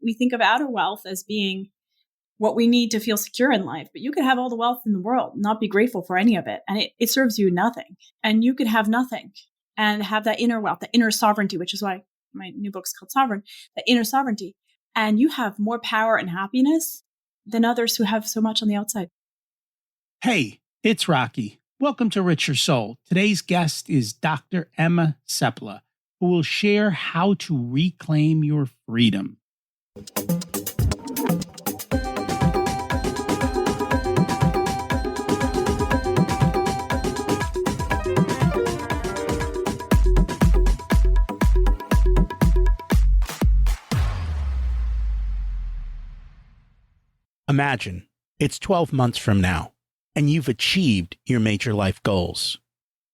we think of outer wealth as being what we need to feel secure in life, but you could have all the wealth in the world, not be grateful for any of it. And it serves you nothing. And you could have nothing and have that inner wealth, the inner sovereignty, which is why my new book's called Sovereign, the inner sovereignty. And you have more power and happiness than others who have so much on the outside. Hey, it's Rocky. Welcome to Richer Soul. Today's guest is Dr. Emma Seppala, who will share how to reclaim your freedom. Imagine it's 12 months from now, and you've achieved your major life goals.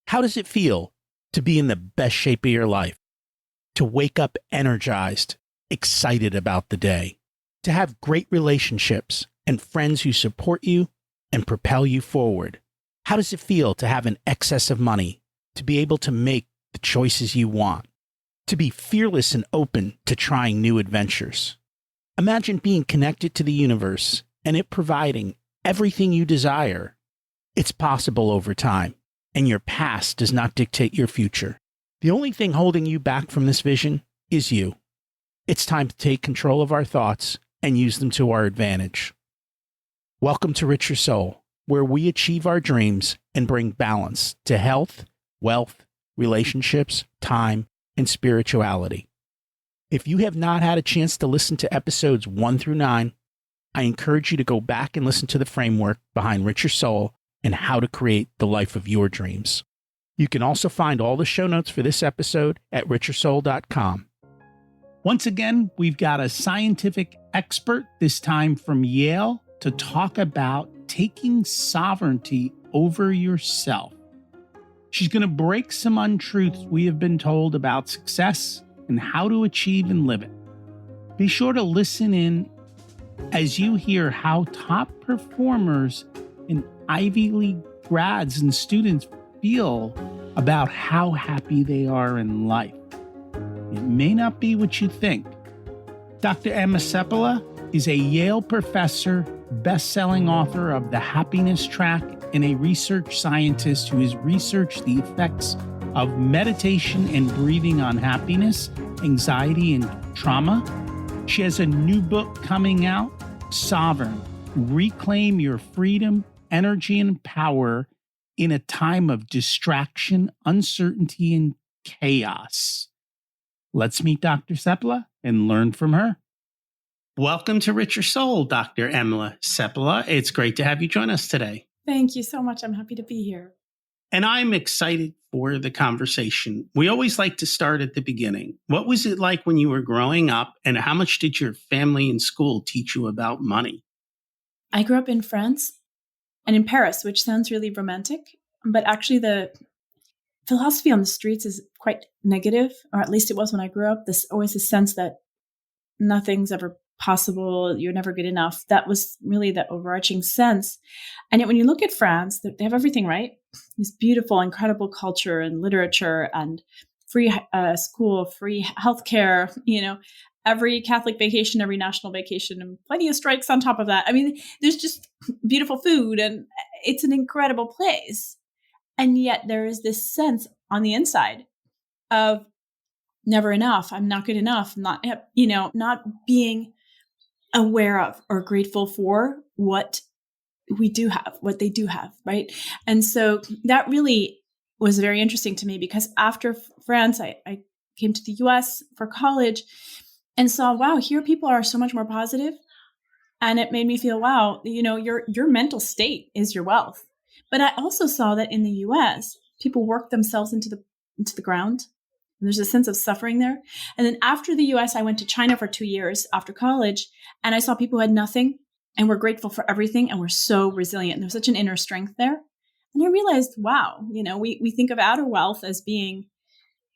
How does it feel to be in the best shape of your life? To wake up energized, excited about the day? To have great relationships and friends who support you and propel you forward? How does it feel to have an excess of money, to be able to make the choices you want? To be fearless and open to trying new adventures? Imagine being connected to the universe and it providing everything you desire. It's possible over time, and your past does not dictate your future. The only thing holding you back from this vision is you. It's time to take control of our thoughts and use them to our advantage. Welcome to Richer Soul, where we achieve our dreams and bring balance to health, wealth, relationships, time, and spirituality. If you have not had a chance to listen to episodes 1 through 9, I encourage you to go back and listen to the framework behind Richer Soul and how to create the life of your dreams. You can also find all the show notes for this episode at richersoul.com. Once again, we've got a scientific expert, this time from Yale, to talk about taking sovereignty over yourself. She's going to break some untruths we have been told about success and how to achieve and live it. Be sure to listen in as you hear how top performers and Ivy League grads and students feel about how happy they are in life. It may not be what you think. Dr. Emma Seppala is a Yale professor, best-selling author of The Happiness Track, and a research scientist who has researched the effects of meditation and breathing on happiness, anxiety, and trauma. She has a new book coming out, Sovereign: Reclaim Your Freedom, Energy, and Power in a Time of Distraction, Uncertainty, and Chaos. Let's meet Dr. Seppala and learn from her. Welcome to Richer Soul, Dr. Emma Seppala. It's great to have you join us today. Thank you so much. I'm happy to be here. And I'm excited for the conversation. We always like to start at the beginning. What was it like when you were growing up, and how much did your family and school teach you about money? I grew up in France and in Paris, which sounds really romantic, but actually the philosophy on the streets is quite negative, or at least it was when I grew up. There's always a sense that nothing's ever possible, you're never good enough. That was really the overarching sense. And yet when you look at France, they have everything, right? This beautiful, incredible culture and literature and free school, free healthcare, every Catholic vacation, every national vacation, and plenty of strikes on top of that. I mean, there's just beautiful food and it's an incredible place. And yet there is this sense on the inside of never enough. I'm not good enough. Not being aware of or grateful for what we do have, what they do have, right? And so that really was very interesting to me, because after France, I came to the US for college and saw, wow, here people are so much more positive. And it made me feel, wow, your mental state is your wealth. But I also saw that in the US, people work themselves into the ground. And there's a sense of suffering there. And then after the US, I went to China for 2 years after college, and I saw people who had nothing and were grateful for everything and were so resilient. There's such an inner strength there. And I realized, wow, we think of outer wealth as being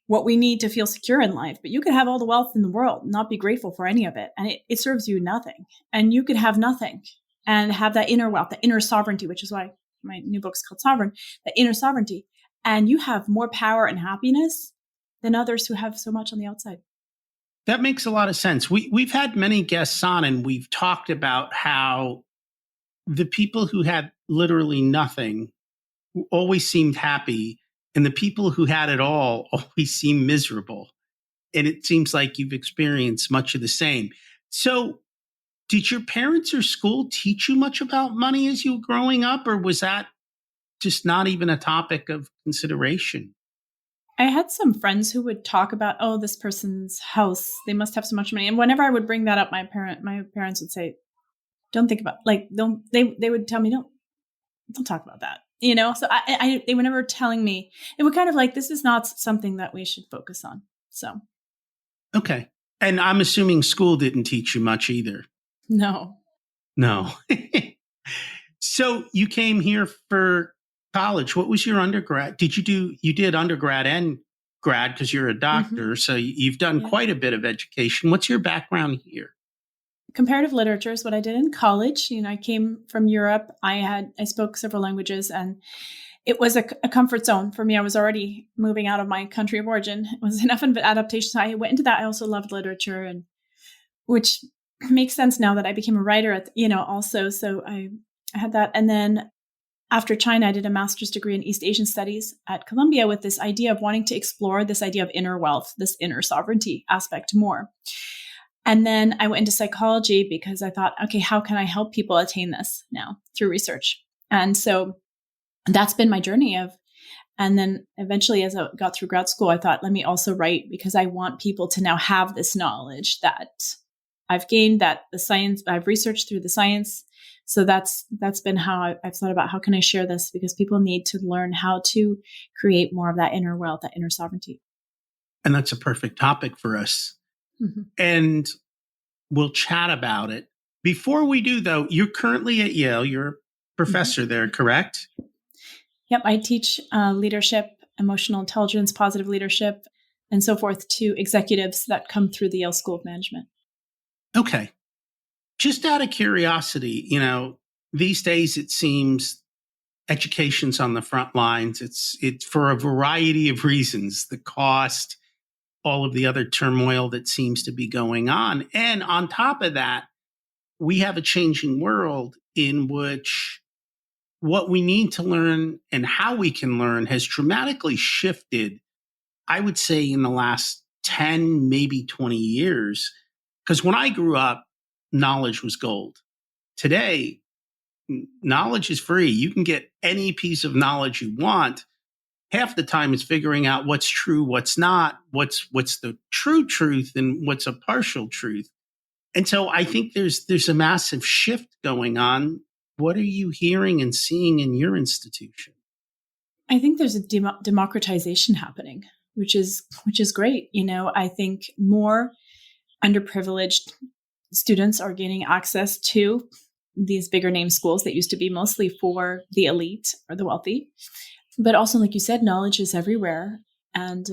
what we need to feel secure in life, but you could have all the wealth in the world, not be grateful for any of it. And it serves you nothing. And you could have nothing and have that inner wealth, the inner sovereignty, which is why my new book's called Sovereign, the inner sovereignty. And you have more power and happiness than others who have so much on the outside. That makes a lot of sense. We've had many guests on, and we've talked about how the people who had literally nothing always seemed happy, and the people who had it all always seemed miserable. And it seems like you've experienced much of the same. So, did your parents or school teach you much about money as you were growing up, or was that just not even a topic of consideration? I had some friends who would talk about, oh, this person's house, they must have so much money. And whenever I would bring that up, my parents would say, don't think about, like, don't, they would tell me, don't talk about that. So they were never telling me, they were kind of like, this is not something that we should focus on. So, Okay. And I'm assuming school didn't teach you much either. no. No. So you came here for college. What was your undergrad? You did undergrad and grad because you're a doctor. So you've done Yeah. quite a bit of education. What's your background here? Comparative literature is what I did in college. I came from Europe. I spoke several languages, and it was a comfort zone for me. I was already moving out of my country of origin. It was enough of an adaptation. So I went into that. I also loved literature, and which makes sense now that I became a writer also. So I had that. And then after China, I did a master's degree in East Asian studies at Columbia with this idea of wanting to explore this idea of inner wealth, this inner sovereignty aspect more. And then I went into psychology because I thought, okay, how can I help people attain this now through research? And so that's been my journey and then eventually as I got through grad school, I thought, let me also write because I want people to now have this knowledge that I've gained, that the science, I've researched through the science. So that's been how I've thought about how can I share this, because people need to learn how to create more of that inner wealth, that inner sovereignty. And that's a perfect topic for us. Mm-hmm. And we'll chat about it. Before we do, though, you're currently at Yale. You're a professor there, correct? Yep. I teach leadership, emotional intelligence, positive leadership, and so forth to executives that come through the Yale School of Management. Okay. Just out of curiosity, these days it seems education's on the front lines. It's for a variety of reasons, the cost, all of the other turmoil that seems to be going on. And on top of that, we have a changing world in which what we need to learn and how we can learn has dramatically shifted, I would say, in the last 10, maybe 20 years. Because when I grew up, knowledge was gold. Today, knowledge is free. You can get any piece of knowledge you want. Half the time it's figuring out what's true, what's not, what's the true truth and what's a partial truth. And so I think there's a massive shift going on. What are you hearing and seeing in your institution? I think there's a democratization happening, which is great. I think more underprivileged students are gaining access to these bigger name schools that used to be mostly for the elite or the wealthy. But also, like you said, knowledge is everywhere. And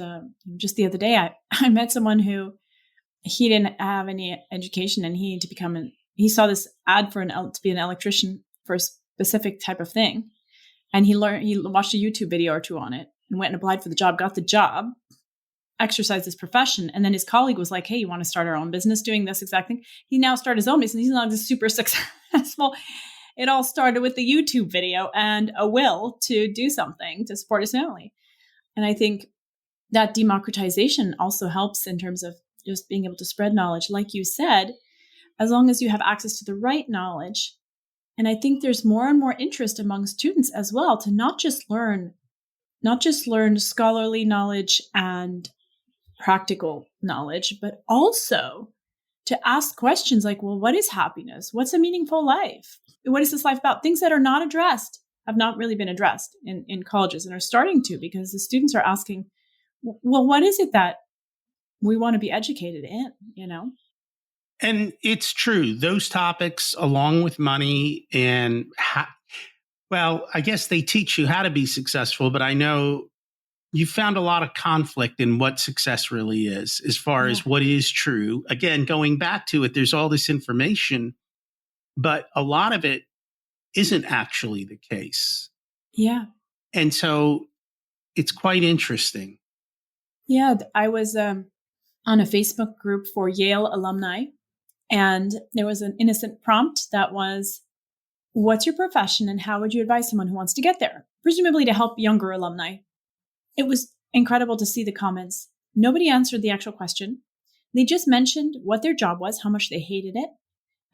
just the other day, I met someone who he didn't have any education, and he needed to he saw this ad to be an electrician for a specific type of thing. And he watched a YouTube video or two on it and went and applied for the job, got the job, exercised his profession. And then his colleague was like, hey, you want to start our own business doing this exact thing? He now started his own business. He's not just super successful. It all started with the YouTube video and a will to do something to support his family. And I think that democratization also helps in terms of just being able to spread knowledge. Like you said, as long as you have access to the right knowledge. And I think there's more and more interest among students as well to not just learn scholarly knowledge and practical knowledge, but also to ask questions like, well, what is happiness? What's a meaningful life? What is this life about? Things that are not addressed, have not really been addressed in colleges and are starting to, because the students are asking, well, what is it that we want to be educated in, And it's true. Those topics, along with money and I guess they teach you how to be successful, but I know you found a lot of conflict in what success really is, as far as what is true. Again, going back to it, there's all this information, but a lot of it isn't actually the case. Yeah. And so it's quite interesting. Yeah. I was on a Facebook group for Yale alumni. And there was an innocent prompt that was, what's your profession and how would you advise someone who wants to get there? Presumably to help younger alumni. It was incredible to see the comments. Nobody answered the actual question. They just mentioned what their job was, how much they hated it,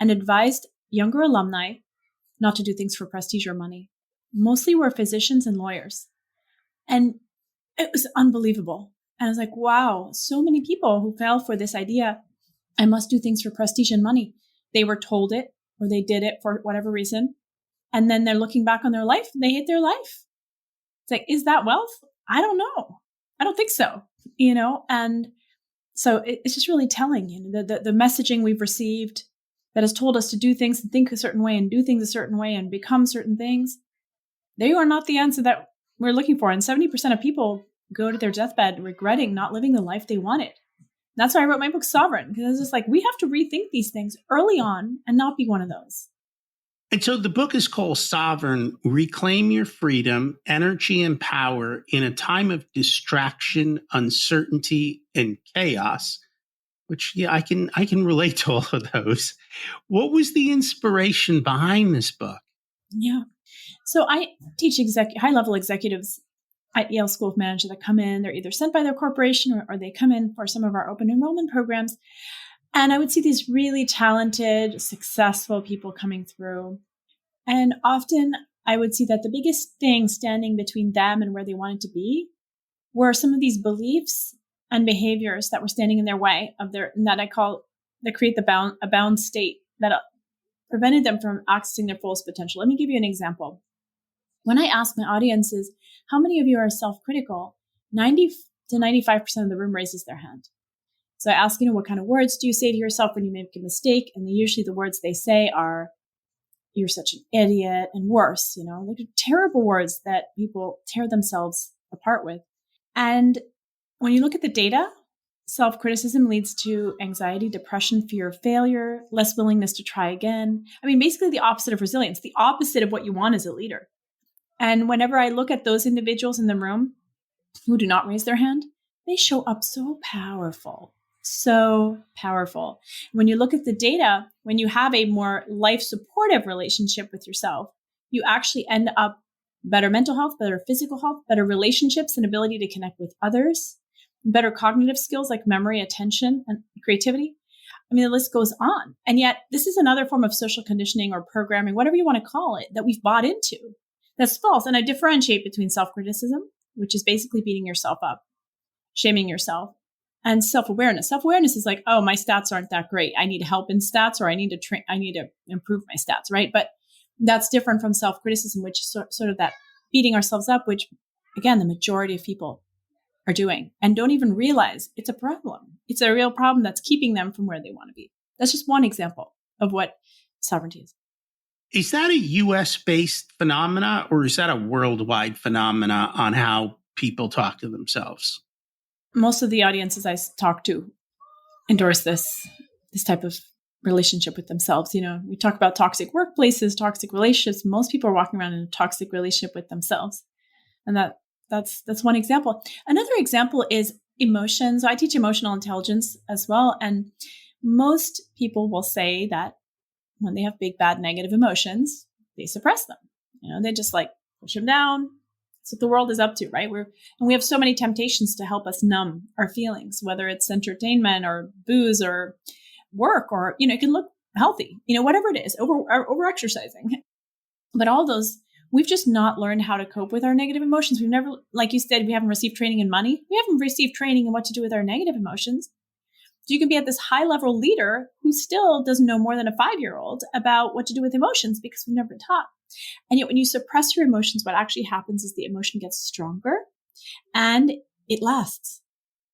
and advised younger alumni not to do things for prestige or money. Mostly were physicians and lawyers. And it was unbelievable. And I was like, wow, so many people who fell for this idea, I must do things for prestige and money. They were told it or they did it for whatever reason. And then they're looking back on their life and they hate their life. It's like, is that wealth? I don't know. I don't think so, and so it's just really telling, the messaging we've received that has told us to do things and think a certain way and do things a certain way and become certain things. They are not the answer that we're looking for. And 70% of people go to their deathbed regretting not living the life they wanted. That's why I wrote my book, Sovereign, because it's just like, we have to rethink these things early on and not be one of those. And so the book is called Sovereign, Reclaim Your Freedom, Energy and Power in a Time of Distraction, Uncertainty, and Chaos, which, I can relate to all of those. What was the inspiration behind this book? Yeah. So I teach high-level executives at Yale School of Management that come in. They're either sent by their corporation or they come in for some of our open enrollment programs. And I would see these really talented, successful people coming through. And often I would see that the biggest thing standing between them and where they wanted to be were some of these beliefs and behaviors that were standing in their way of that I call, that create a bound state that prevented them from accessing their fullest potential. Let me give you an example. When I ask my audiences, how many of you are self-critical? 90 to 95% of the room raises their hand. So I ask, what kind of words do you say to yourself when you make a mistake? And usually the words they say are, you're such an idiot, and worse, like terrible words that people tear themselves apart with. And when you look at the data, self-criticism leads to anxiety, depression, fear of failure, less willingness to try again. I mean, basically the opposite of resilience, the opposite of what you want as a leader. And whenever I look at those individuals in the room who do not raise their hand, they show up so powerful. So powerful. When you look at the data, when you have a more life supportive relationship with yourself, you actually end up better mental health, better physical health, better relationships and ability to connect with others, better cognitive skills like memory, attention, and creativity. I mean, the list goes on. And yet this is another form of social conditioning or programming, whatever you want to call it, that we've bought into. That's false. And I differentiate between self-criticism, which is basically beating yourself up, shaming yourself, and self-awareness. Self-awareness is like, oh, my stats aren't that great. I need help in stats, or I need to improve my stats, right? But that's different from self-criticism, which is sort of that beating ourselves up, which, again, the majority of people are doing and don't even realize it's a problem. It's a real problem that's keeping them from where they want to be. That's just one example of what sovereignty is. Is that a US-based phenomena, or is that a worldwide phenomena on how people talk to themselves? Most of the audiences I talk to endorse this type of relationship with themselves. We talk about toxic workplaces, toxic relationships. Most people are walking around in a toxic relationship with themselves. And that's one example. Another example is emotions. So I teach emotional intelligence as well. And most people will say that when they have big, bad, negative emotions, they suppress them. They just push them down. That's what the world is up to, right? And we have so many temptations to help us numb our feelings, whether it's entertainment or booze or work, or, it can look healthy, whatever it is, over exercising. But all those, we've just not learned how to cope with our negative emotions. We've never, like you said, we haven't received training in money. We haven't received training in what to do with our negative emotions. So you can be at this high level leader who still doesn't know more than a 5-year-old about what to do with emotions because we've never been taught. And yet when you suppress your emotions, what actually happens is the emotion gets stronger and it lasts.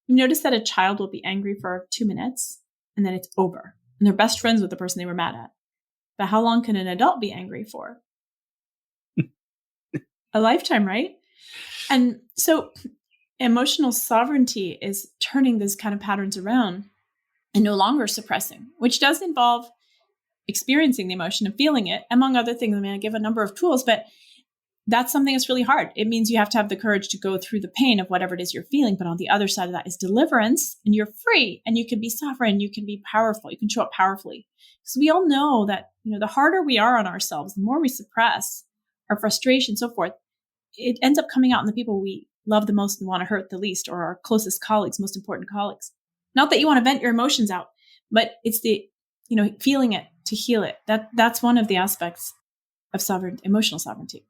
You notice that a child will be angry for 2 minutes and then it's over. And they're best friends with the person they were mad at. But how long can an adult be angry for? A lifetime, right? And so emotional sovereignty is turning these kind of patterns around and no longer suppressing, which does involve experiencing the emotion and feeling it, among other things. I mean, I give a number of tools, but that's something that's really hard. It means you have to have the courage to go through the pain of whatever it is you're feeling. But on the other side of that is deliverance, and you're free, and you can be sovereign. You can be powerful. You can show up powerfully. So we all know that, the harder we are on ourselves, the more we suppress our frustration, so forth, it ends up coming out in the people we love the most and want to hurt the least, or our closest colleagues, most important colleagues. Not that you want to vent your emotions out, but it's the, feeling it to heal it. That's one of the aspects of emotional sovereignty.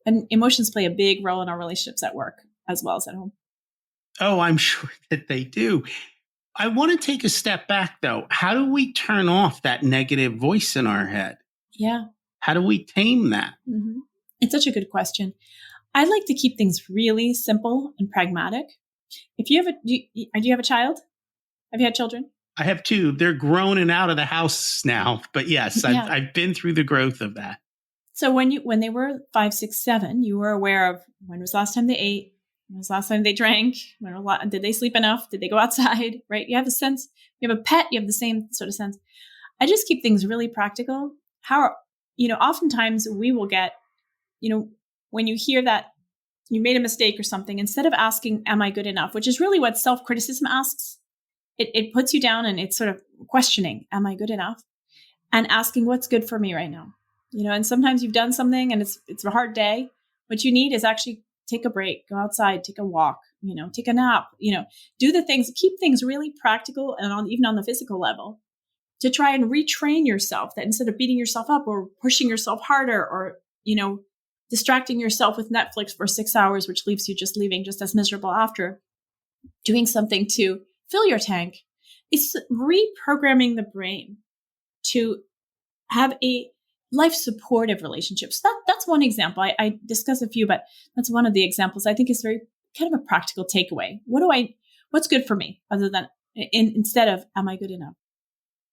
And emotions play a big role in our relationships at work as well as at home. Oh, I'm sure that they do. I want to take a step back, though. How do we turn off that negative voice in our head? Yeah. How do we tame that? Mm-hmm. It's such a good question. I like to keep things really simple and pragmatic. If you have do you have a child? Have you had children? I have two. They're grown and out of the house now. But yes, Yeah. I've been through the growth of that. So when they were 5, 6, 7, you were aware of when was the last time they ate, when was the last time they drank, did they sleep enough, did they go outside, right? You have a sense. You have a pet, you have the same sort of sense. I just keep things really practical. Oftentimes we will get, when you hear that you made a mistake or something, instead of asking, am I good enough, which is really what self-criticism asks, it puts you down and it's sort of questioning, am I good enough? And asking what's good for me right now. And sometimes you've done something and it's a hard day. What you need is actually take a break, go outside, take a walk, take a nap, do the things, keep things really practical and even on the physical level to try and retrain yourself, that instead of beating yourself up or pushing yourself harder or, distracting yourself with Netflix for 6 hours, which leaves you leaving just as miserable after, doing something to fill your tank. It's reprogramming the brain to have a life supportive relationship. So that's one example. I discuss a few, but that's one of the examples I think is very kind of a practical takeaway. What's good for me other than instead of, am I good enough?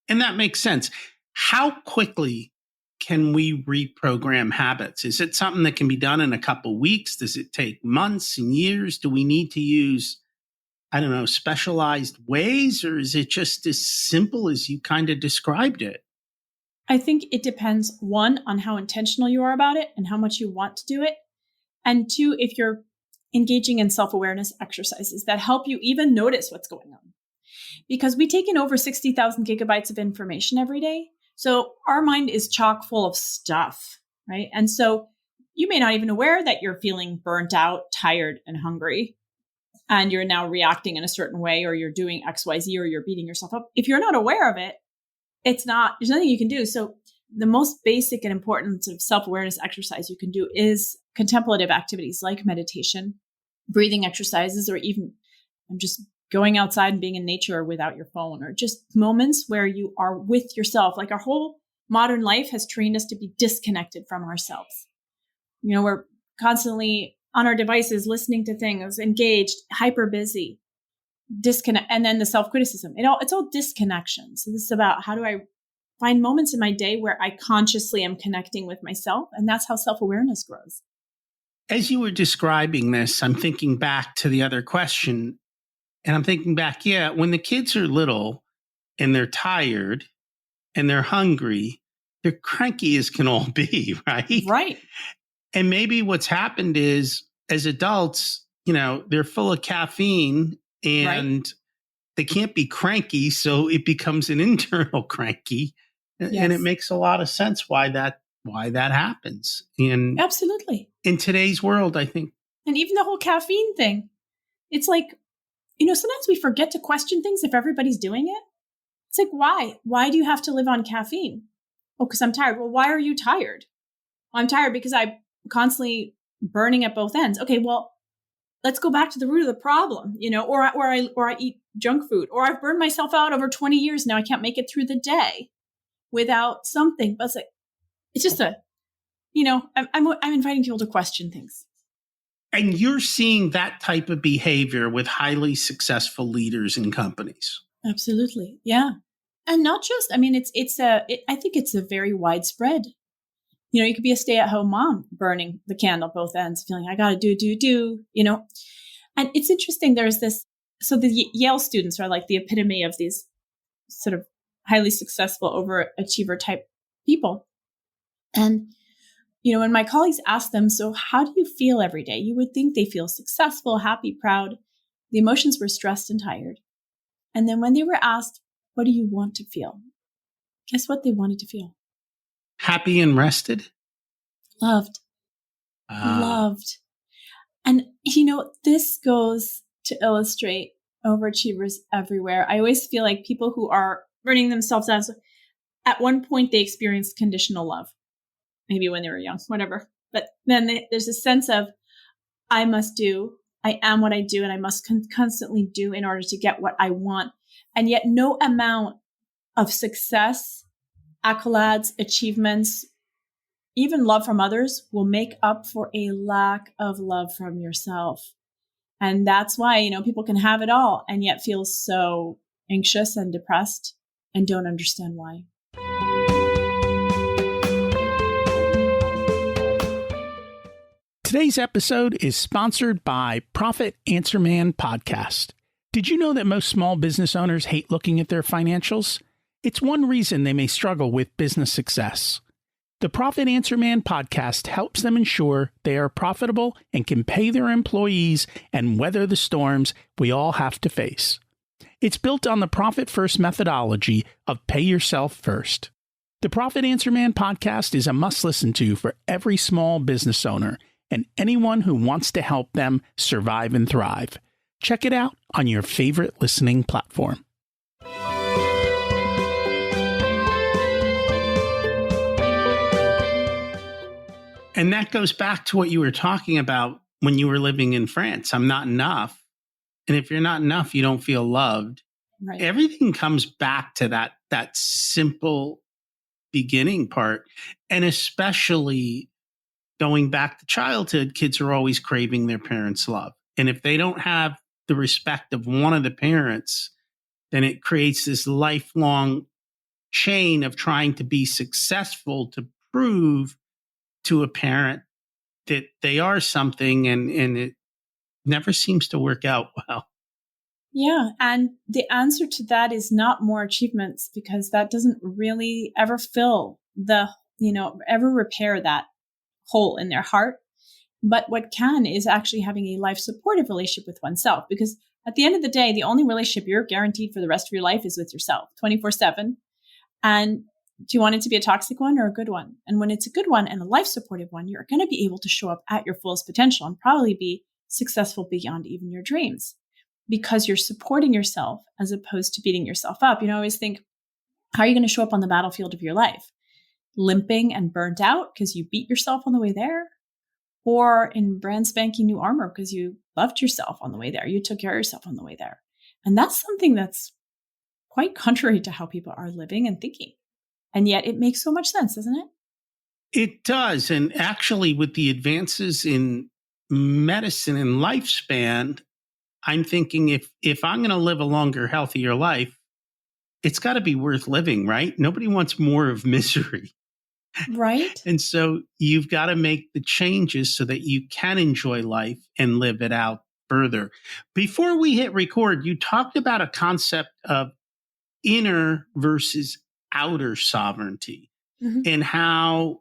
And that makes sense. How quickly can we reprogram habits? Is it something that can be done in a couple of weeks? Does it take months and years? Do we need to use, specialized ways? Or is it just as simple as you kind of described it? I think it depends, one, on how intentional you are about it and how much you want to do it. And two, if you're engaging in self-awareness exercises that help you even notice what's going on. Because we take in over 60,000 gigabytes of information every day. So our mind is chock full of stuff, right? And so you may not even aware that you're feeling burnt out, tired, and hungry, and you're now reacting in a certain way, or you're doing X, Y, Z, or you're beating yourself up. If you're not aware of it, there's nothing you can do. So the most basic and important sort of self-awareness exercise you can do is contemplative activities like meditation, breathing exercises, or even just going outside and being in nature without your phone, or just moments where you are with yourself. Like our whole modern life has trained us to be disconnected from ourselves. We're constantly on our devices, listening to things, engaged, hyper busy, disconnect. And then the self-criticism, it's all disconnection. So this is about, how do I find moments in my day where I consciously am connecting with myself? And that's how self-awareness grows. As you were describing this, I'm thinking back to the other question. And I'm thinking back, when the kids are little and they're tired and they're hungry, they're cranky as can all be, right? Right. And maybe what's happened is, as adults, they're full of caffeine and they can't be cranky. So it becomes an internal cranky. Yes. And it makes a lot of sense why that happens. And absolutely. In today's world, I think. And even the whole caffeine thing, it's like, sometimes we forget to question things if everybody's doing it. It's like, why? Why do you have to live on caffeine? Oh, because I'm tired. Well, why are you tired? Well, I'm tired because I'm constantly burning at both ends. Okay, well, let's go back to the root of the problem, or I eat junk food, or I've burned myself out over 20 years now. I can't make it through the day without something. But it's just I'm inviting people to question things. And you're seeing that type of behavior with highly successful leaders in companies. Absolutely. Yeah. And not just, I think it's a very widespread. You could be a stay-at-home mom burning the candle both ends, feeling I got to do. And it's interesting. There's this, so the Yale students are like the epitome of these sort of highly successful overachiever type people. And When my colleagues ask them, so how do you feel every day? You would think they feel successful, happy, proud. The emotions were stressed and tired. And then when they were asked, what do you want to feel? Guess what they wanted to feel? Happy and rested? Loved. Loved. And, this goes to illustrate overachievers everywhere. I always feel like people who are burning themselves out, at one point they experienced conditional love, maybe when they were young, whatever. But then there's a sense of, I am what I do, and I must constantly do in order to get what I want. And yet no amount of success, accolades, achievements, even love from others will make up for a lack of love from yourself. And that's why, people can have it all and yet feel so anxious and depressed and don't understand why. Today's episode is sponsored by Profit Answer Man Podcast. Did you know that most small business owners hate looking at their financials? It's one reason they may struggle with business success. The Profit Answer Man podcast helps them ensure they are profitable and can pay their employees and weather the storms we all have to face. It's built on the Profit First methodology of pay yourself first. The Profit Answer Man podcast is a must listen to for every small business owner and anyone who wants to help them survive and thrive. Check it out on your favorite listening platform. And that goes back to what you were talking about when you were living in France. I'm not enough. And if you're not enough, you don't feel loved. Right. Everything comes back to that simple beginning part. And especially going back to childhood, kids are always craving their parents' love. And if they don't have the respect of one of the parents, then it creates this lifelong chain of trying to be successful to prove to a parent that they are something, and it never seems to work out well. Yeah. And the answer to that is not more achievements, because that doesn't really ever fill ever repair that hole in their heart. But what can is actually having a life supportive relationship with oneself, because at the end of the day, the only relationship you're guaranteed for the rest of your life is with yourself 24/7. And do you want it to be a toxic one or a good one? And when it's a good one and a life supportive one, you're going to be able to show up at your fullest potential and probably be successful beyond even your dreams, because you're supporting yourself as opposed to beating yourself up. I always think, how are you going to show up on the battlefield of your life? Limping and burnt out because you beat yourself on the way there? Or in brand spanking new armor because you loved yourself on the way there? You took care of yourself on the way there. And that's something that's quite contrary to how people are living and thinking. And yet it makes so much sense, doesn't it? It does. And actually, with the advances in medicine and lifespan, I'm thinking if I'm going to live a longer, healthier life, it's got to be worth living, right? Nobody wants more of misery. Right. And so you've got to make the changes so that you can enjoy life and live it out further. Before we hit record, you talked about a concept of inner versus outer sovereignty, and how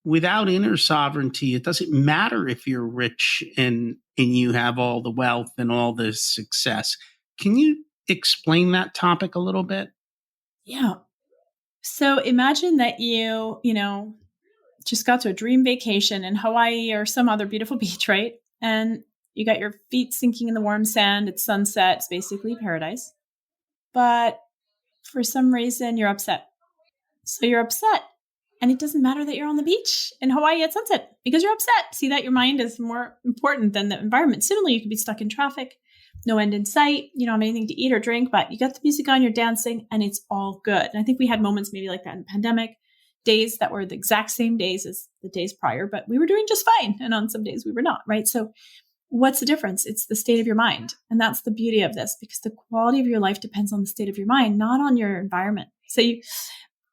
without inner sovereignty, it doesn't matter if you're rich and you have all the wealth and all the success. Can you explain that topic a little bit? Yeah. So imagine that you just got to a dream vacation in Hawaii or some other beautiful beach, right? And you got your feet sinking in the warm sand. It's sunset. It's basically paradise. But for some reason, you're upset. So you're upset. And it doesn't matter that you're on the beach in Hawaii at sunset because you're upset. See that your mind is more important than the environment. Similarly, you could be stuck in traffic, no end in sight. You don't have anything to eat or drink, but you got the music on, you're dancing, and it's all good. And I think we had moments maybe like that in the pandemic, days that were the exact same days as the days prior, but we were doing just fine. And on some days we were not, right? So what's the difference? It's the state of your mind. And that's the beauty of this, because the quality of your life depends on the state of your mind, not on your environment. So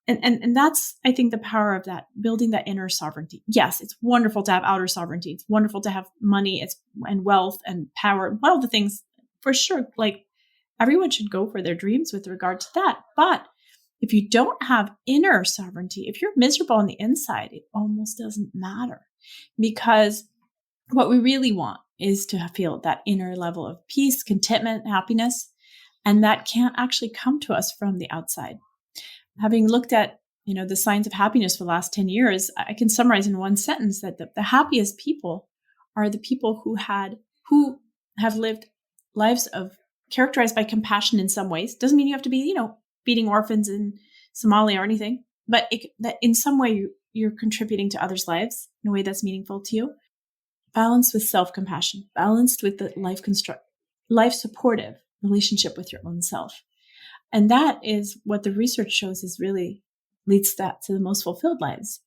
and that's, I think, the power of that, building that inner sovereignty. Yes, it's wonderful to have outer sovereignty. It's wonderful to have money and wealth and power, all of the things for sure. Like everyone should go for their dreams with regard to that. But if you don't have inner sovereignty, if you're miserable on the inside, it almost doesn't matter, because what we really want is to feel that inner level of peace, contentment, happiness. And that can't actually come to us from the outside. Having looked at, the signs of happiness for the last 10 years, I can summarize in one sentence that the happiest people are the people who have lived lives of characterized by compassion in some ways. Doesn't mean you have to be, feeding orphans in Somalia or anything, but that in some way you're contributing to others' lives in a way that's meaningful to you. Balanced with self-compassion, balanced with the life supportive relationship with your own self. And that is what the research shows is really leads to the most fulfilled lives.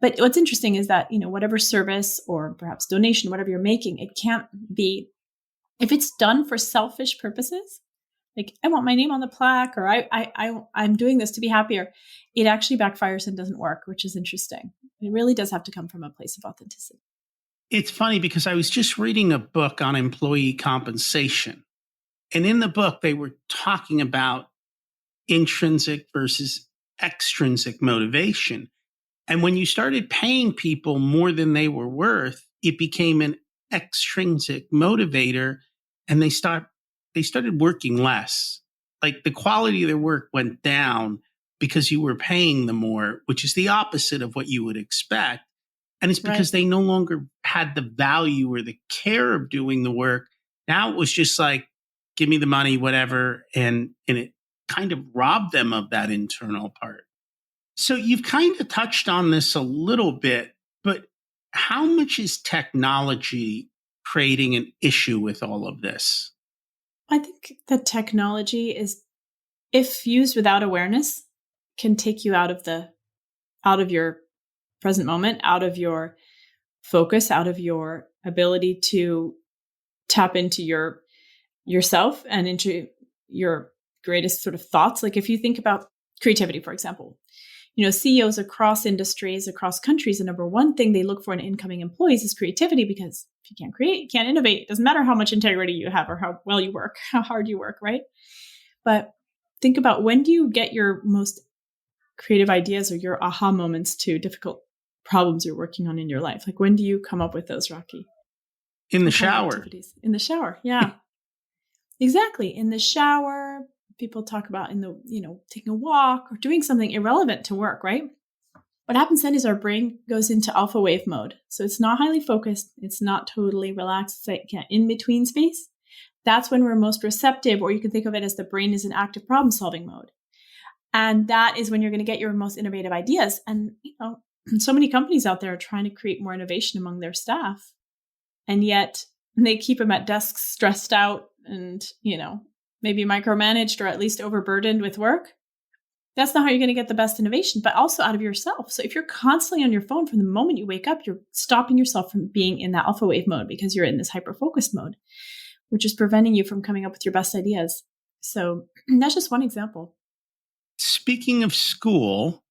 But what's interesting is that, whatever service or perhaps donation, whatever you're making, it can't be, if it's done for selfish purposes, like I want my name on the plaque, or I'm doing this to be happier, it actually backfires and doesn't work, which is interesting. It really does have to come from a place of authenticity. It's funny because I was just reading a book on employee compensation. And in the book, they were talking about intrinsic versus extrinsic motivation. And when you started paying people more than they were worth, it became an extrinsic motivator, and they started working less. Like the quality of their work went down because you were paying them more, which is the opposite of what you would expect. And it's because they no longer had the value or the care of doing the work. Now it was just like, give me the money, whatever. And it kind of robbed them of that internal part. So you've kind of touched on this a little bit, but how much is technology creating an issue with all of this? I think that technology is, if used without awareness, can take you out of your present moment, out of your focus, out of your ability to tap into yourself and into your greatest sort of thoughts. Like if you think about creativity, for example, CEOs across industries, across countries, the number one thing they look for in incoming employees is creativity, because if you can't create, you can't innovate. It doesn't matter how much integrity you have or how well you work, how hard you work, right? But think about, when do you get your most creative ideas or your aha moments to difficult problems you're working on in your life? Like, when do you come up with those, Rocky? In the shower. In the shower, yeah. Exactly. In the shower, people talk about taking a walk or doing something irrelevant to work, right? What happens then is our brain goes into alpha wave mode. So it's not highly focused. It's not totally relaxed. It's like in between space. That's when we're most receptive, or you can think of it as the brain is in active problem solving mode. And that is when you're going to get your most innovative ideas. And, so many companies out there are trying to create more innovation among their staff. And yet they keep them at desks stressed out and, maybe micromanaged or at least overburdened with work. That's not how you're going to get the best innovation, but also out of yourself. So if you're constantly on your phone from the moment you wake up, you're stopping yourself from being in that alpha wave mode, because you're in this hyper-focused mode, which is preventing you from coming up with your best ideas. So that's just one example. Speaking of school,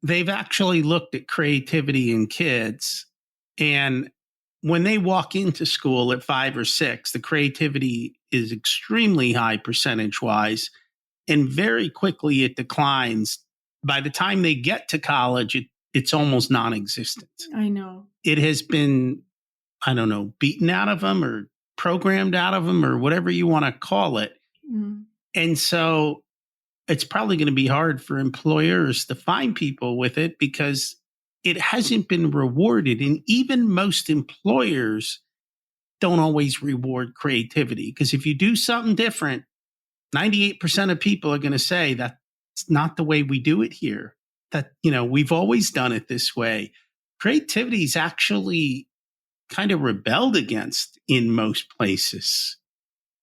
they've actually looked at creativity in kids. And when they walk into school at 5 or 6, the creativity is extremely high percentage wise. And very quickly it declines. By the time they get to college, it's almost non-existent. I know. It has been, beaten out of them or programmed out of them or whatever you want to call it. Mm. And so it's probably going to be hard for employers to find people with it, because it hasn't been rewarded. And even most employers don't always reward creativity, because if you do something different, 98% of people are going to say that's not the way we do it here. That, we've always done it this way. Creativity is actually kind of rebelled against in most places.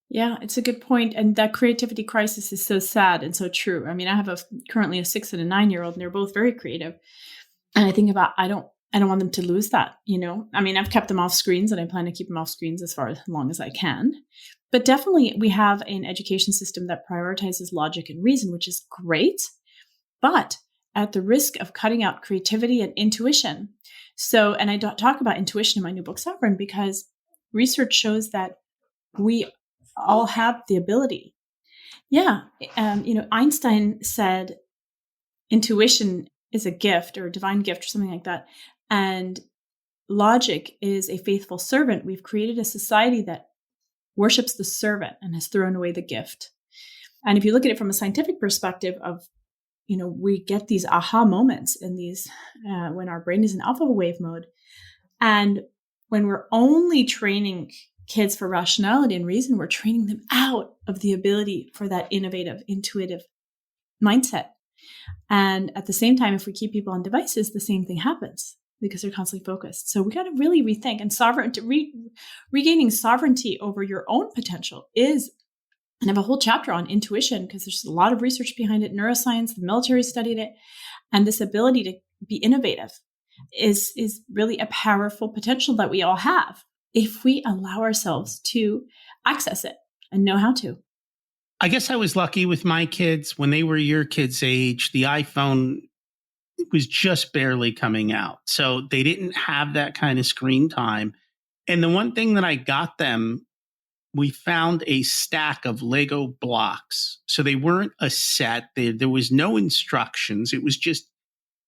Yeah, it's a good point. And that creativity crisis is so sad and so true. I mean, I have currently a 6 and a 9-year-old, and they're both very creative. And I think about, I don't want them to lose that, I mean, I've kept them off screens, and I plan to keep them off screens as long as I can. But definitely we have an education system that prioritizes logic and reason, which is great, but at the risk of cutting out creativity and intuition. So, and I talk about intuition in my new book, Sovereign, because research shows that we all have the ability. Yeah. Einstein said intuition is a gift or a divine gift or something like that. And logic is a faithful servant. We've created a society that worships the servant and has thrown away the gift. And if you look at it from a scientific perspective of, we get these aha moments in these when our brain is in alpha wave mode. And when we're only training kids for rationality and reason, we're training them out of the ability for that innovative, intuitive mindset. And at the same time, if we keep people on devices, the same thing happens because they're constantly focused. So we got to really rethink, and regaining sovereignty over your own potential is, and I have a whole chapter on intuition because there's a lot of research behind it. Neuroscience, the military studied it, and this ability to be innovative is really a powerful potential that we all have if we allow ourselves to access it and know how to. I guess I was lucky with my kids when they were your kids' age. The iPhone was just barely coming out. So they didn't have that kind of screen time. And the one thing that I got them, we found a stack of Lego blocks. So they weren't a set. There was no instructions. It was just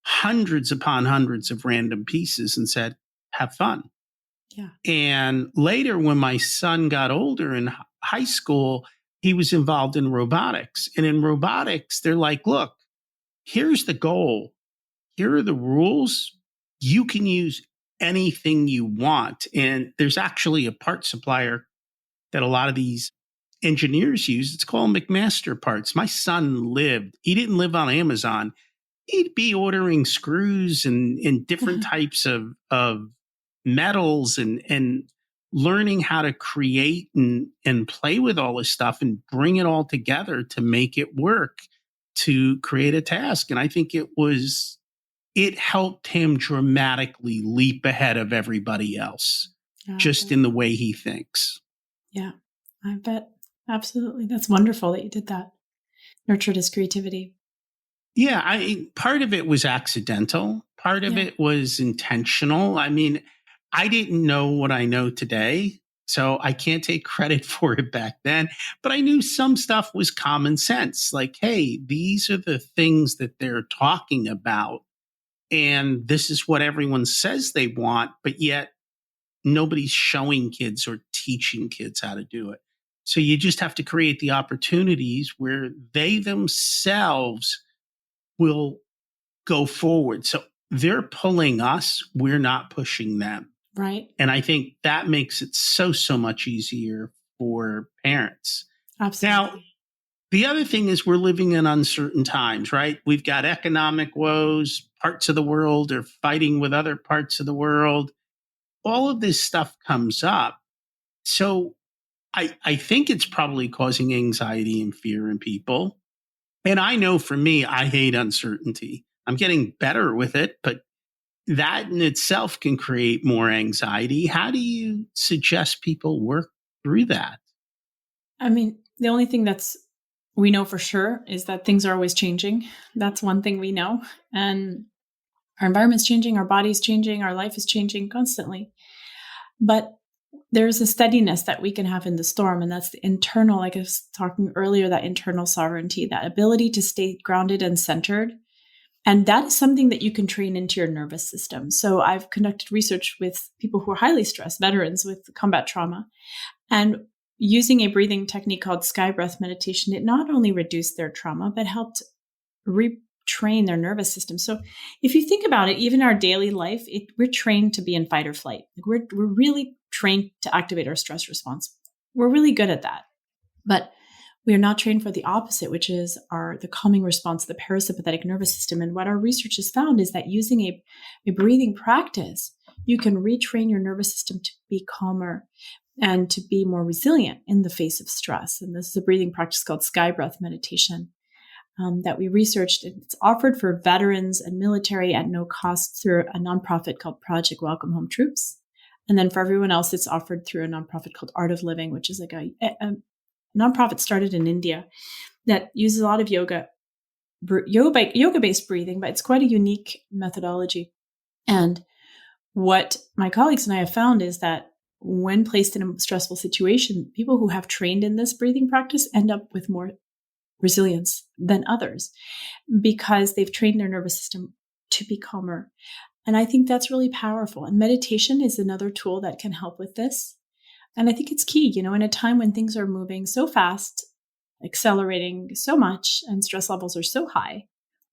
hundreds upon hundreds of random pieces and said, have fun. Yeah. And later, when my son got older in high school, he was involved in robotics. And in robotics, they're like, look, here's the goal. Here are the rules. You can use anything you want. And there's actually a part supplier that a lot of these engineers use. It's called McMaster Parts. My son he didn't live on Amazon. He'd be ordering screws and different types of metals and learning how to create and play with all this stuff and bring it all together to make it work to create a task. And I think it helped him dramatically leap ahead of everybody else, just in the way he thinks. Yeah, I bet. Absolutely. That's wonderful that you did that. Nurtured his creativity. Yeah, part of it was accidental. Part of it was intentional. I mean, I didn't know what I know today, so I can't take credit for it back then. But I knew some stuff was common sense. Like, hey, these are the things that they're talking about. And this is what everyone says they want, but yet nobody's showing kids or teaching kids how to do it. So you just have to create the opportunities where they themselves will go forward. So they're pulling us, we're not pushing them. Right. And I think that makes it so much easier for parents. Absolutely. Now, the other thing is we're living in uncertain times, right? We've got economic woes. Parts of the world are fighting with other parts of the world. All of this stuff comes up. So I think it's probably causing anxiety and fear in people. And I know for me, I hate uncertainty. I'm getting better with it, but that in itself can create more anxiety. How do you suggest people work through that? I mean, the only thing we know for sure is that things are always changing. That's one thing we know. And our environment's changing, our body's changing, our life is changing constantly. But there's a steadiness that we can have in the storm. And that's the internal, like I was talking earlier, that internal sovereignty, that ability to stay grounded and centered. And that is something that you can train into your nervous system. So I've conducted research with people who are highly stressed, veterans with combat trauma. And using a breathing technique called sky breath meditation, it not only reduced their trauma, but helped retrain their nervous system. So if you think about it, even our daily life, we're trained to be in fight or flight. Like we're really trained to activate our stress response. We're really good at that. But we are not trained for the opposite, which is the calming response, the parasympathetic nervous system. And what our research has found is that using a breathing practice, you can retrain your nervous system to be calmer and to be more resilient in the face of stress. And this is a breathing practice called sky breath meditation that we researched. It's offered for veterans and military at no cost through a nonprofit called Project Welcome Home Troops. And then for everyone else, it's offered through a nonprofit called Art of Living, which is like a nonprofit started in India that uses a lot of yoga-based breathing, but it's quite a unique methodology. And what my colleagues and I have found is that when placed in a stressful situation, people who have trained in this breathing practice end up with more resilience than others because they've trained their nervous system to be calmer. And I think that's really powerful. And meditation is another tool that can help with this. And I think it's key, in a time when things are moving so fast, accelerating so much, and stress levels are so high,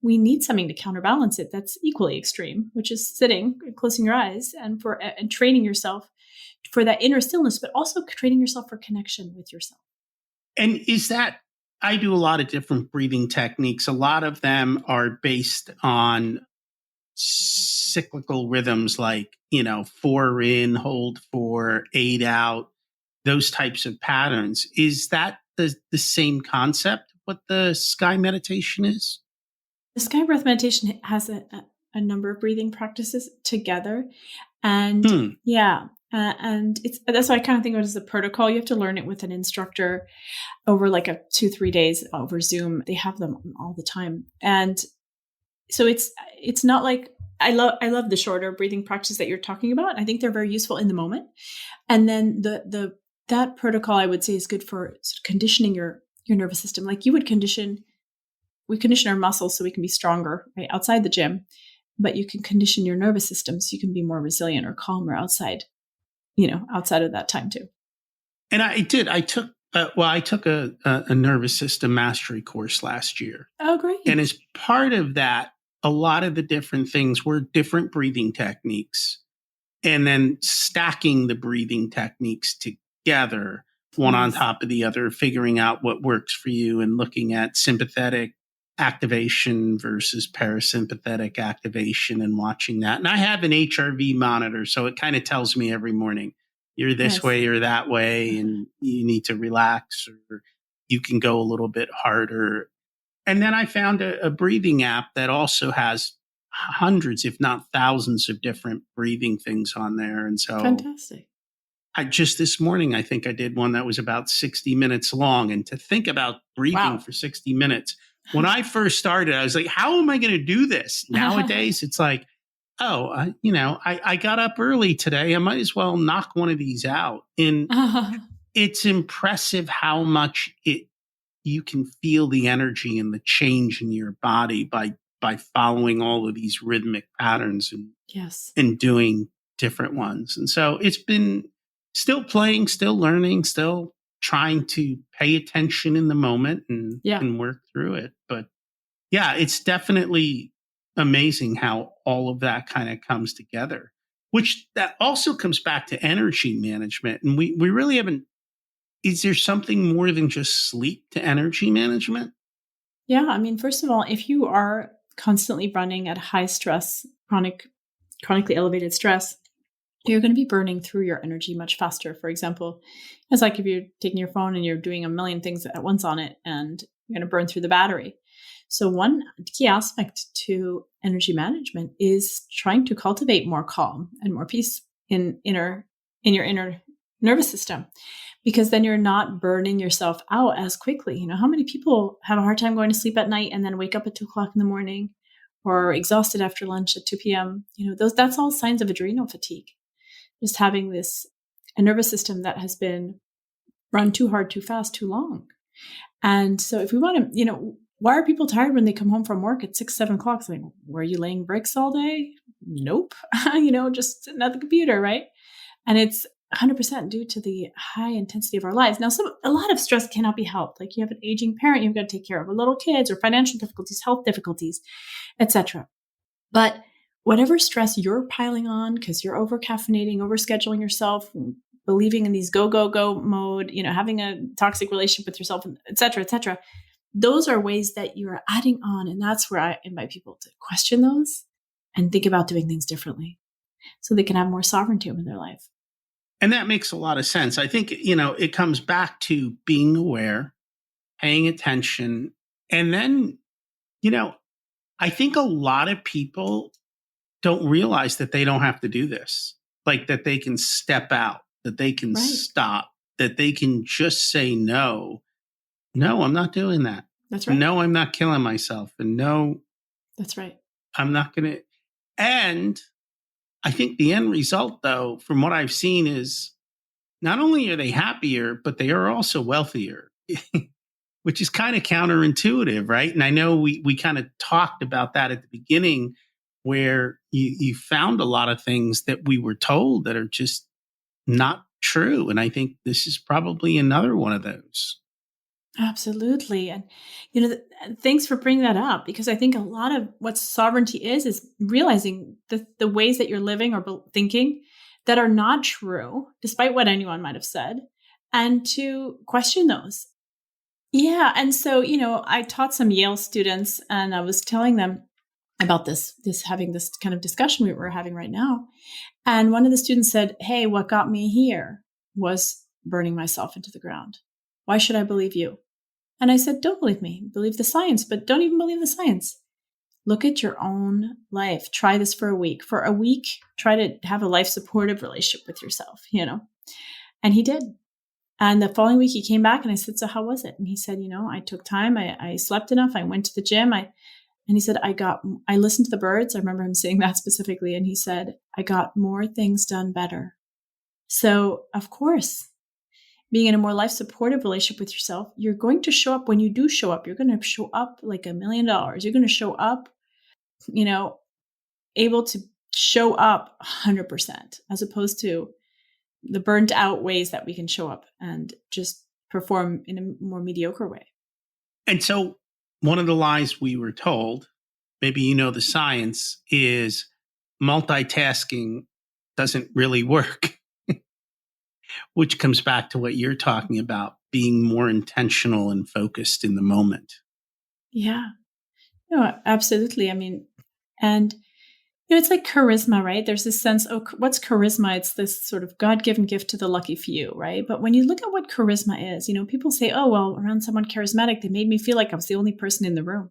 we need something to counterbalance it that's equally extreme, which is sitting, closing your eyes, and training yourself for that inner stillness, but also training yourself for connection with yourself. And is that, I do a lot of different breathing techniques. A lot of them are based on cyclical rhythms like, 4 in, hold 4, 8 out, those types of patterns. Is that the same concept, what the sky meditation is? The sky breath meditation has a number of breathing practices together. And yeah, and that's why I kind of think of it as a protocol. You have to learn it with an instructor over like a 2-3 days over Zoom. They have them all the time. And so it's not like, I love the shorter breathing practices that you're talking about. I think they're very useful in the moment. And then that protocol, I would say, is good for sort of conditioning your nervous system. Like we condition our muscles so we can be stronger, right, outside the gym, but you can condition your nervous system so you can be more resilient or calmer outside of that time too. And I took a nervous system mastery course last year. Oh, great. And as part of that, a lot of the different things were different breathing techniques, and then stacking the breathing techniques together, one on top of the other, figuring out what works for you and looking at sympathetic activation versus parasympathetic activation and watching that. And I have an HRV monitor, so it kind of tells me every morning, you're this way or that way, and you need to relax, or you can go a little bit harder. And then I found a breathing app that also has hundreds, if not thousands, of different breathing things on there. And so fantastic. Just this morning, I think I did one that was about 60 minutes long. And to think about breathing for 60 minutes, when I first started, I was like, how am I going to do this? Nowadays, it's like, I got up early today. I might as well knock one of these out. And it's impressive how much you can feel the energy and the change in your body by following all of these rhythmic patterns and doing different ones. And so it's been still playing, still learning, still trying to pay attention in the moment and work through it. But yeah, it's definitely amazing how all of that kind of comes together, which that also comes back to energy management. And we really haven't. Is there something more than just sleep to energy management? Yeah. I mean, first of all, if you are constantly running at high stress, chronically elevated stress, you're going to be burning through your energy much faster. For example, it's like if you're taking your phone and you're doing a million things at once on it, and you're going to burn through the battery. So one key aspect to energy management is trying to cultivate more calm and more peace in your inner nervous system, because then you're not burning yourself out as quickly. How many people have a hard time going to sleep at night and then wake up at 2:00 in the morning, or exhausted after lunch at 2 p.m.? That's all signs of adrenal fatigue. Just having a nervous system that has been run too hard, too fast, too long. And so if we want to, why are people tired when they come home from work at 6, 7 o'clock? It's like, were you laying bricks all day? Nope. Just sitting at the computer, right? And it's 100% due to the high intensity of our lives. Now, a lot of stress cannot be helped. Like you have an aging parent you've got to take care of, or little kids, or financial difficulties, health difficulties, etc. But whatever stress you're piling on because you're over caffeinating, over scheduling yourself, believing in these go, go, go mode, having a toxic relationship with yourself, et cetera, those are ways that you're adding on. And that's where I invite people to question those and think about doing things differently so they can have more sovereignty over their life. And that makes a lot of sense. I think, it comes back to being aware, paying attention. And then, I think a lot of people don't realize that they don't have to do this, like that they can step out, that they can stop, that they can just say, no, I'm not doing that. That's right. No, I'm not killing myself. And no, that's right. I'm not going to. And I think the end result, though, from what I've seen, is not only are they happier, but they are also wealthier. which is kind of counterintuitive, right? And I know we kind of talked about that at the beginning, where you found a lot of things that we were told that are just not true. And I think this is probably another one of those. Absolutely. And, thanks for bringing that up, because I think a lot of what sovereignty is realizing the ways that you're living or thinking that are not true, despite what anyone might have said, and to question those. Yeah. And so, I taught some Yale students and I was telling them about having this kind of discussion we're having right now. And one of the students said, "Hey, what got me here was burning myself into the ground. Why should I believe you?" And I said, "Don't believe me. Believe the science, but don't even believe the science. Look at your own life. Try this for a week. For a week, try to have a life supportive relationship with yourself, And he did. And the following week he came back and I said, "So how was it?" And he said, "I took time. I slept enough. I went to the gym. And he said, I listened to the birds." I remember him saying that specifically. And he said, "I got more things done better." So of course, being in a more life supportive relationship with yourself, you're going to show up. When you do show up, you're going to show up like $1 million. You're going to show up, able to show up 100%, as opposed to the burnt out ways that we can show up and just perform in a more mediocre way. And so one of the lies we were told, maybe the science, is multitasking doesn't really work, which comes back to what you're talking about, being more intentional and focused in the moment. Yeah, no, absolutely. I mean, and it's like charisma, right? There's this sense, what's charisma? It's this sort of God-given gift to the lucky few, right? But when you look at what charisma is, people say, "Oh, well, around someone charismatic, they made me feel like I was the only person in the room."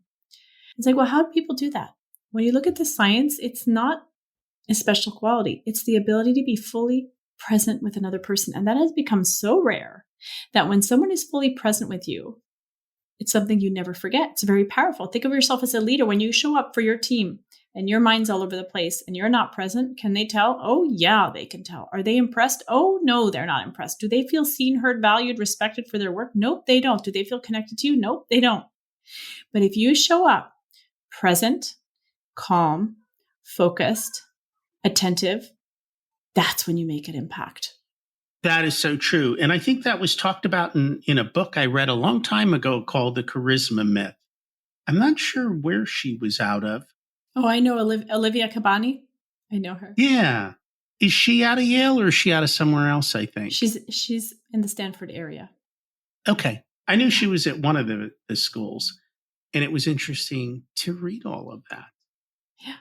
It's like, well, how do people do that? When you look at the science, it's not a special quality. It's the ability to be fully present with another person. And that has become so rare that when someone is fully present with you, it's something you never forget. It's very powerful. Think of yourself as a leader. When you show up for your team and your mind's all over the place and you're not present, can they tell? Oh, yeah, they can tell. Are they impressed? Oh, no, they're not impressed. Do they feel seen, heard, valued, respected for their work? Nope, they don't. Do they feel connected to you? Nope, they don't. But if you show up present, calm, focused, attentive, that's when you make an impact. That is so true. And I think that was talked about in a book I read a long time ago called The Charisma Myth. I'm not sure where she was out of. Oh, I know Olivia Cabani. I know her. Yeah. Is she out of Yale or is she out of somewhere else, I think? She's in the Stanford area. Okay. I knew she was at one of the schools. And it was interesting to read all of that. Yeah.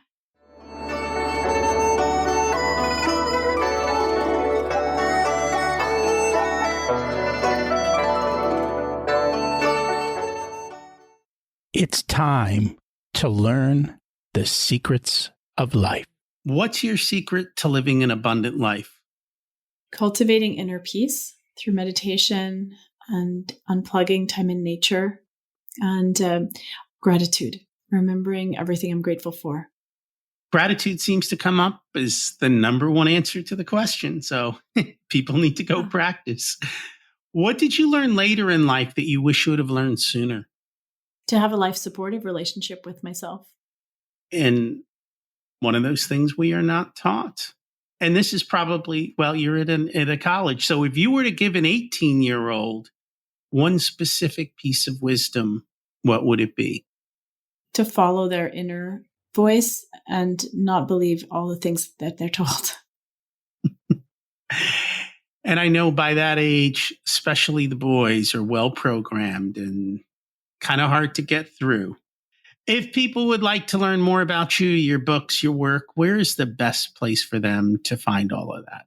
It's time to learn the secrets of life. What's your secret to living an abundant life? Cultivating inner peace through meditation and unplugging, time in nature, and gratitude, remembering everything I'm grateful for. Gratitude seems to come up as the number one answer to the question. So people need to go practice. What did you learn later in life that you wish you would have learned sooner? To have a life supportive relationship with myself. And one of those things we are not taught. And this is probably, well, you're at a college. So if you were to give an 18-year-old one specific piece of wisdom, what would it be? To follow their inner voice and not believe all the things that they're told. And I know by that age, especially the boys are well programmed and kind of hard to get through. If people would like to learn more about you, your books, your work, where is the best place for them to find all of that?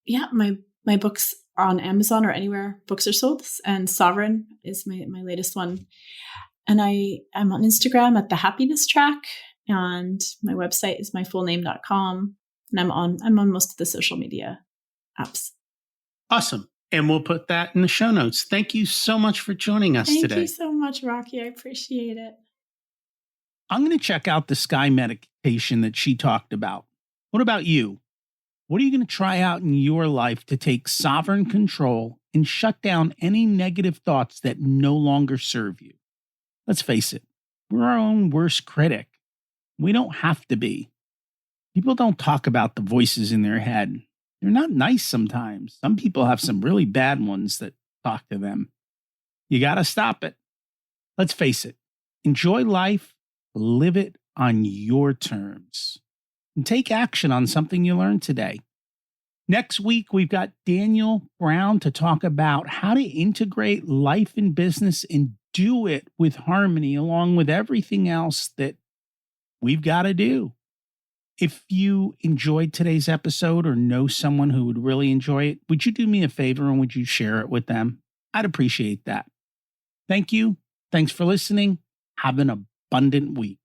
Yeah, my books are on Amazon or anywhere books are sold. And Sovereign is my latest one. And I'm on Instagram at The Happiness Track. And my website is myfullname.com. And I'm on most of the social media apps. Awesome. And we'll put that in the show notes. Thank you so much for joining us today. Thank you so much, Rocky. I appreciate it. I'm going to check out the sky meditation that she talked about. What about you? What are you going to try out in your life to take sovereign control and shut down any negative thoughts that no longer serve you. Let's face it, we're our own worst critic. We don't have to be. People don't talk about the voices in their head. They're not nice sometimes. Some people have some really bad ones that talk to them. You got to stop it. Let's face it. Enjoy life, live it on your terms, and take action on something you learned today. Next week, we've got Daniel Brown to talk about how to integrate life and business and do it with harmony along with everything else that we've got to do. If you enjoyed today's episode or know someone who would really enjoy it, would you do me a favor and would you share it with them? I'd appreciate that. Thank you. Thanks for listening. Have an abundant week.